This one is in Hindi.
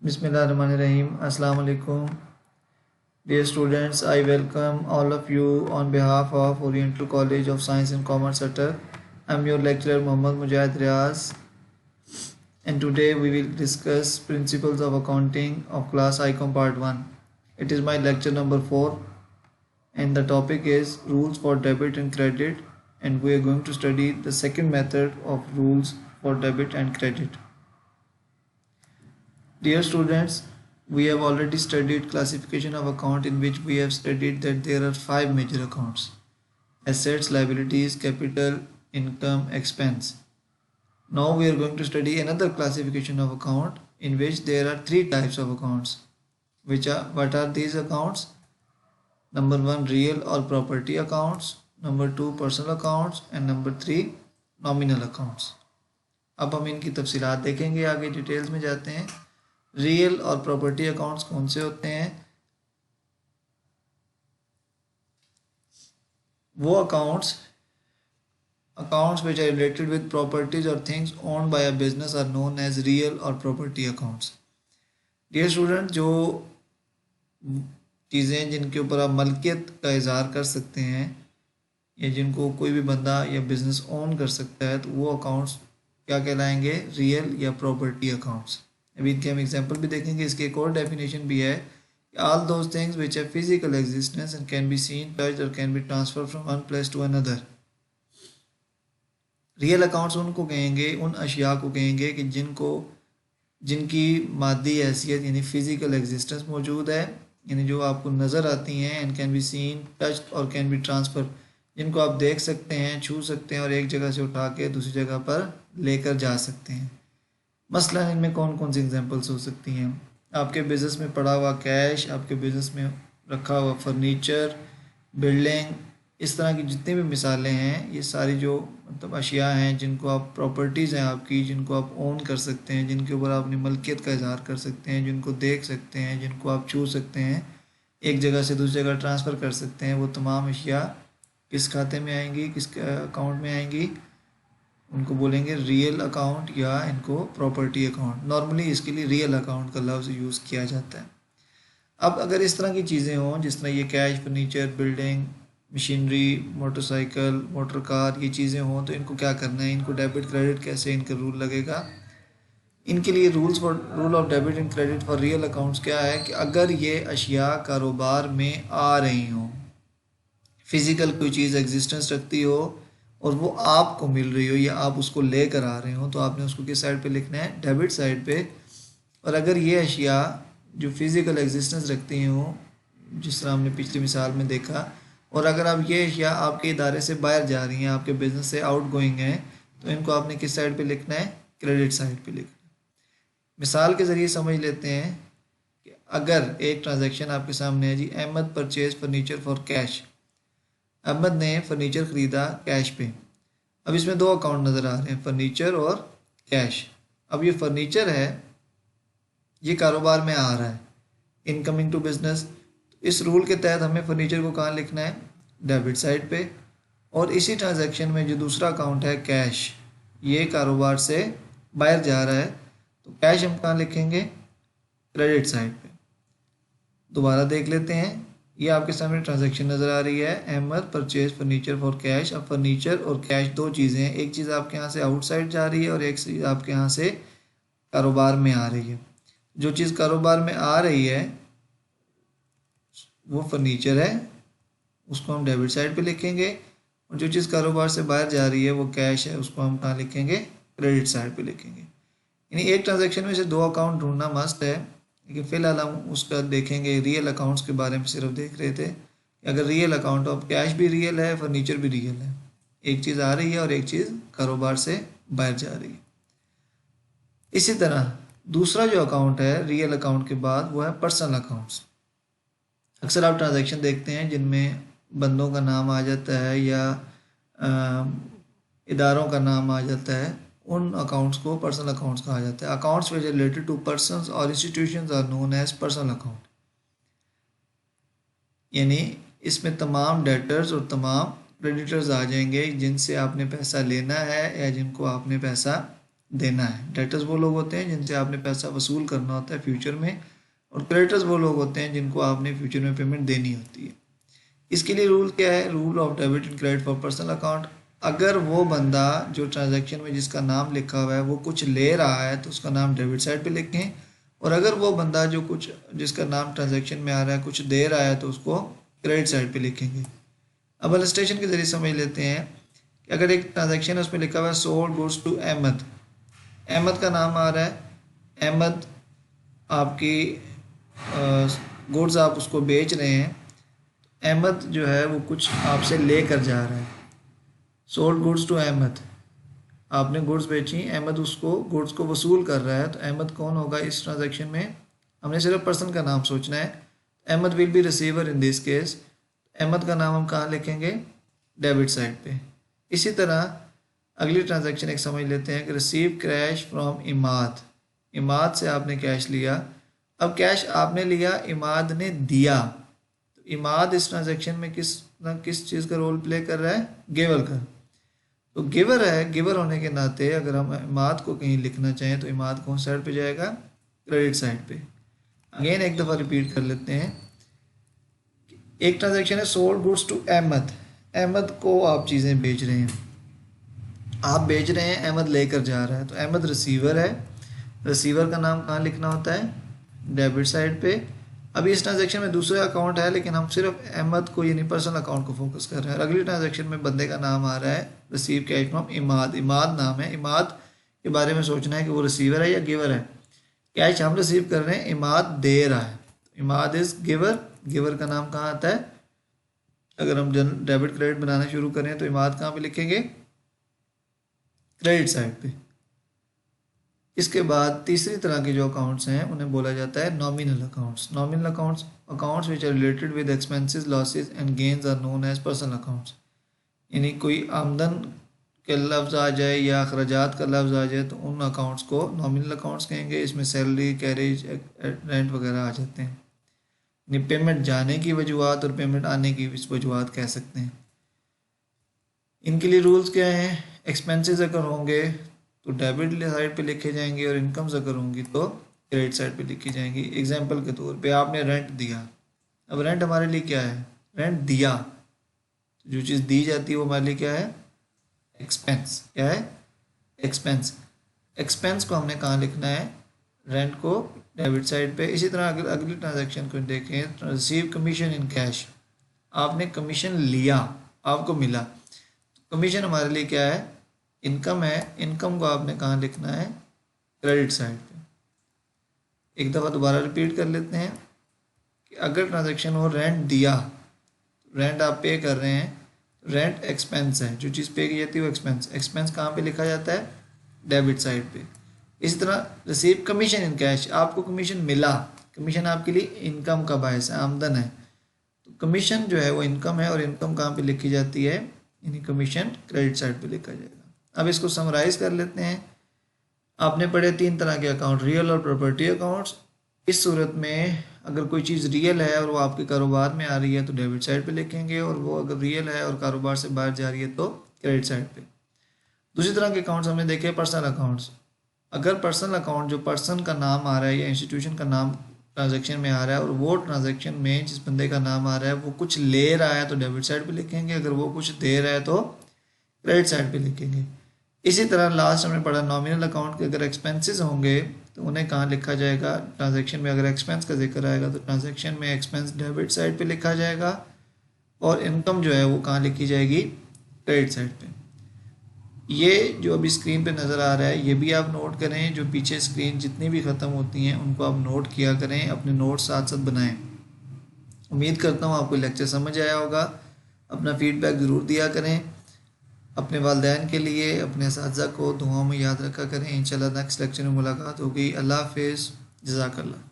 Bismillahirrahmanirrahim. Assalamu alaikum. Dear students, I welcome all of you on behalf of Oriental College of Science and Commerce Atak. I am your lecturer Muhammad Mujahid Riaz, and today we will discuss Principles of Accounting of Class ICOM Part 1. It is my lecture number 4 and the topic is Rules for Debit and Credit, and we are going to study the second method of rules for debit and credit. Dear students, we have already studied classification of account, in which we have studied that there are 5 major accounts: assets, liabilities, capital, income, expense. Now we are going to study another classification of account, in which there are 3 types of accounts. What are these accounts? Number 1, real or property accounts. Number 2, personal accounts. And number 3, nominal accounts. अब हम इनकी तफसीलात देखेंगे, आगे डिटेल्स में जाते हैं। रियल और प्रॉपर्टी अकाउंट्स कौन से होते हैं? वो accounts which are related with properties or things owned by a business are known as real or property accounts. Dear student, जो चीज़ें जिनके ऊपर आप मलकियत का इजहार कर सकते हैं या जिनको कोई भी बंदा या बिजनेस ओन कर सकता है, तो वो अकाउंट्स क्या कहलाएंगे? रियल या प्रॉपर्टी अकाउंट्स। अभी इनके हम एग्जांपल भी देखेंगे। इसकी एक और डेफिनेशन भी है, all those things which have physical existence and can be seen, touched और can be transfer from one place to another. Real accounts उनको कहेंगे, उन अशिया को कहेंगे कि जिनकी मादी हैसियत यानी फिजिकल एग्जिस्टेंस मौजूद है, यानी जो आपको नज़र आती हैं, and can be seen, touched और कैन बी ट्रांसफर, जिनको आप देख सकते हैं, छू सकते हैं और एक जगह से उठा के दूसरी जगह पर लेकर जा सकते हैं। मसलन इनमें कौन कौन सी एग्जांपल्स हो सकती हैं? आपके बिज़नेस में पड़ा हुआ कैश, आपके बिज़नेस में रखा हुआ फर्नीचर, बिल्डिंग, इस तरह की जितनी भी मिसालें हैं, ये सारी जो मतलब अशिया हैं जिनको आप प्रॉपर्टीज़ हैं आपकी, जिनको आप ओन कर सकते हैं, जिनके ऊपर आप अपनी मलकियत का इजहार कर सकते हैं, जिनको देख सकते हैं, जिनको आप छू सकते हैं, एक जगह से दूसरी जगह ट्रांसफ़र कर सकते हैं, वो तमाम अशिया किस खाते में आएंगी, किस अकाउंट में आएंगी? उनको बोलेंगे रियल अकाउंट या इनको प्रॉपर्टी अकाउंट। नॉर्मली इसके लिए रियल अकाउंट का लफ्ज़ यूज़ किया जाता है। अब अगर इस तरह की चीज़ें हों, जिस तरह ये cash, furniture, building, machinery, motorcycle, motor car, ये चीज़ें हों, तो इनको क्या करना है? इनको डेबिट क्रेडिट कैसे इनका रूल लगेगा? इनके लिए rule of debit and credit for real accounts क्या है कि अगर ये अशिया कारोबार में आ रही हों, फिज़िकल कोई चीज़ एग्जिस्टेंस रखती हो और वो आपको मिल रही हो या आप उसको लेकर आ रहे हो, तो आपने उसको किस साइड पे लिखना है? डेबिट साइड पे। और अगर ये अशिया जो फिज़िकल एग्जिस्टेंस रखती हों, जिस तरह हमने पिछली मिसाल में देखा, और अगर अब ये अशिया आपके इदारे से बाहर जा रही हैं, आपके बिज़नेस से आउट गोइंग हैं, तो इनको आपने किस साइड पे लिखना है? क्रेडिट साइड पे लिखना है। मिसाल के ज़रिए समझ लेते हैं कि अगर एक ट्रांजैक्शन आपके सामने है जी, Ahmad purchase furniture for cash. Ahmad ने फर्नीचर ख़रीदा कैश पे। अब इसमें 2 अकाउंट नज़र आ रहे हैं, फर्नीचर और कैश। अब ये फर्नीचर है, ये कारोबार में आ रहा है, इनकमिंग टू बिजनेस। इस रूल के तहत हमें फर्नीचर को कहाँ लिखना है? डेबिट साइड पे। और इसी ट्रांजैक्शन में जो दूसरा अकाउंट है कैश, ये कारोबार से बाहर जा रहा है, तो कैश हम कहाँ लिखेंगे? क्रेडिट साइड पे। दोबारा देख लेते हैं। ये आपके सामने ट्रांजैक्शन नज़र आ रही है, Ahmad purchase furniture for cash. अब फर्नीचर और कैश 2 चीज़ें हैं, एक चीज़ आपके यहाँ से आउटसाइड जा रही है और एक चीज़ आपके यहाँ से कारोबार में आ रही है। जो चीज़ कारोबार में आ रही है वो फर्नीचर है, उसको हम डेबिट साइड पे लिखेंगे, और जो चीज़ कारोबार से बाहर जा रही है वो कैश है, उसको हम कहाँ लिखेंगे? क्रेडिट साइड पे लिखेंगे। यानी एक ट्रांजैक्शन में से 2 अकाउंट ढूंढना मस्ट है, लेकिन फ़िलहाल हम उसका देखेंगे। रियल अकाउंट्स के बारे में सिर्फ देख रहे थे कि अगर रियल अकाउंट, अब कैश भी रियल है, फर्नीचर भी रियल है, एक चीज़ आ रही है और एक चीज़ कारोबार से बाहर जा रही है। इसी तरह दूसरा जो अकाउंट है रियल अकाउंट के बाद, वो है पर्सनल अकाउंट्स। अक्सर आप ट्रांजैक्शन देखते हैं जिनमें बंदों का नाम आ जाता है या इदारों का नाम आ जाता है, उन अकाउंट्स को पर्सनल अकाउंट्स कहा जाता है। Accounts which related to persons और institutions are known as personal account. यानी इसमें तमाम डेटर्स और तमाम क्रेडिटर्स आ जाएंगे, जिनसे आपने पैसा लेना है या जिनको आपने पैसा देना है। डेटर्स वो लोग होते हैं जिनसे आपने पैसा वसूल करना होता है फ्यूचर में, और क्रेडिटर्स वो लोग होते हैं जिनको आपने फ्यूचर में पेमेंट देनी होती है। इसके लिए रूल क्या है? Rule of debit and credit for personal account. अगर वो बंदा जो ट्रांजैक्शन में जिसका नाम लिखा हुआ है वो कुछ ले रहा है तो उसका नाम डेबिट साइड पे लिखें, और अगर वो बंदा जो कुछ जिसका नाम ट्रांजैक्शन में आ रहा है कुछ दे रहा है तो उसको क्रेडिट साइड पे लिखेंगे। अब इलस्ट्रेशन के जरिए समझ लेते हैं कि अगर एक ट्रांजैक्शन है उसमें लिखा हुआ है sold goods to Ahmad, Ahmad का नाम आ रहा है, अहमद आपकी गुड्स आप उसको बेच रहे हैं, अहमद जो है वो कुछ आपसे लेकर जा रहा है। सोल्ड गुड्स टू अहमद, आपने गुड्स बेची, अहमद उसको गुड्स को वसूल कर रहा है, तो अहमद कौन होगा इस ट्रांजैक्शन में? हमने सिर्फ पर्सन का नाम सोचना है। Ahmad will be receiver in this case. Ahmad का नाम हम कहाँ लिखेंगे? डेबिट साइड पे। इसी तरह अगली ट्रांजैक्शन एक समझ लेते हैं कि receive cash from Imad, Imad से आपने कैश लिया। अब कैश आपने लिया, इमाद ने दिया, तो इमाद इस ट्रांजैक्शन में किस चीज़ का रोल प्ले कर रहा है? गिवर का। तो गिवर है, गिवर होने के नाते अगर हम इमाद को कहीं लिखना चाहें तो इमाद कौन साइड पे जाएगा? क्रेडिट साइड पे। अगेन एक दफ़ा रिपीट कर लेते हैं। एक ट्रांजैक्शन है sold goods to Ahmad, Ahmad को आप चीज़ें बेच रहे हैं, आप बेच रहे हैं, अहमद लेकर जा रहा है, तो अहमद रिसीवर है, रिसीवर का नाम कहाँ लिखना होता है? डेबिट साइड पे। अभी इस ट्रांजैक्शन में दूसरा अकाउंट है लेकिन हम सिर्फ अहमद को यानी पर्सनल अकाउंट को फोकस कर रहे हैं। अगली ट्रांजैक्शन में बंदे का नाम आ रहा है receive cash from Imad, Imad नाम है, इमाद के बारे में सोचना है कि वो रिसीवर है या गिवर है। कैश हम रिसीव कर रहे हैं, इमाद दे रहा है, इमाद इज गिवर, गिवर का नाम कहाँ आता है? अगर हम डेबिट क्रेडिट बनाना शुरू करें तो इमाद कहाँ पे लिखेंगे? क्रेडिट साइड पे। इसके बाद तीसरी तरह के जो अकाउंट्स हैं उन्हें बोला जाता है nominal accounts. Nominal accounts, accounts which are related with expenses, losses and gains are known as personal accounts. यानी कोई आमदन के लफ्ज़ आ जाए या अखराजात का लफ्ज़ आ जाए तो उन अकाउंट्स को नॉमिनल अकाउंट्स कहेंगे। इसमें सैलरी, कैरेज, रेंट वगैरह आ जाते हैं। यानी पेमेंट जाने की वजूहत और पेमेंट आने की वजूहत कह सकते हैं। इनके लिए रूल्स क्या हैं? एक्सपेंसेस अगर होंगे तो डेबिट साइड पे लिखे जाएंगे और इनकम्स अगर होंगी तो क्रेडिट साइड पे लिखी जाएंगी। एग्जांपल के तौर पे आपने रेंट दिया, अब रेंट हमारे लिए क्या है? रेंट दिया, जो चीज़ दी जाती है वो हमारे लिए क्या है? एक्सपेंस। क्या है? एक्सपेंस। एक्सपेंस को हमने कहाँ लिखना है? रेंट को डेबिट साइड पे। इसी तरह अगर अगली ट्रांजैक्शन को देखें, रिसीव कमीशन इन कैश, आपने कमीशन लिया, आपको मिला, कमीशन हमारे लिए क्या है? इनकम है, इनकम को आपने कहाँ लिखना है? क्रेडिट साइड पे। एक दफ़ा दोबारा रिपीट कर लेते हैं कि अगर ट्रांजैक्शन हो रेंट दिया, रेंट आप पे कर रहे हैं, रेंट एक्सपेंस है, जो चीज़ पे की जाती है वो एक्सपेंस, एक्सपेंस कहाँ पे लिखा जाता है? डेबिट साइड पे। इसी तरह रिसीव कमीशन इन कैश, आपको कमीशन मिला, कमीशन आपके लिए इनकम का बायस है, आमदन है, तो कमीशन जो है वो इनकम है और इनकम कहाँ पे लिखी जाती है? यानी कमीशन क्रेडिट साइड पे लिखा जाएगा। अब इसको समराइज कर लेते हैं। आपने पढ़े 3 तरह के अकाउंट, रियल और प्रॉपर्टी अकाउंट्स। इस सूरत में अगर कोई चीज़ रियल है और वो आपके कारोबार में आ रही है तो डेबिट साइड पे लिखेंगे, और वो अगर रियल है और कारोबार से बाहर जा रही है तो क्रेडिट साइड पे। दूसरी तरह के अकाउंट्स हमने देखे पर्सनल अकाउंट्स। अगर पर्सनल अकाउंट जो पर्सन का नाम आ रहा है या इंस्टीट्यूशन का नाम ट्रांजैक्शन में आ रहा है और वो ट्रांजैक्शन में जिस बंदे का नाम आ रहा है वो कुछ ले रहा है तो डेबिट साइड पे लिखेंगे, अगर वो कुछ दे रहा है तो क्रेडिट साइड पे लिखेंगे। इसी तरह लास्ट हमने पढ़ा नॉमिनल अकाउंट के अगर एक्सपेंसेस होंगे तो उन्हें कहाँ लिखा जाएगा? ट्रांजैक्शन में अगर एक्सपेंस का जिक्र आएगा तो ट्रांजैक्शन में एक्सपेंस डेबिट साइड पे लिखा जाएगा, और इनकम जो है वो कहाँ लिखी जाएगी? क्रेडिट साइड पे। ये जो अभी स्क्रीन पे नज़र आ रहा है ये भी आप नोट करें, जो पीछे स्क्रीन जितनी भी ख़त्म होती हैं उनको आप नोट किया करें, अपने नोट साथ साथ बनाएं। उम्मीद करता हूँ आपको लेक्चर समझ आया होगा। अपना फीडबैक ज़रूर दिया करें। अपने वालिदैन के लिए, अपने असातिज़ा को दुआओं में याद रखा करें। इंशाल्लाह नेक्स्ट लेक्चर में मुलाकात होगी। अल्लाह हाफ़िज़, जज़ाकल्लाह।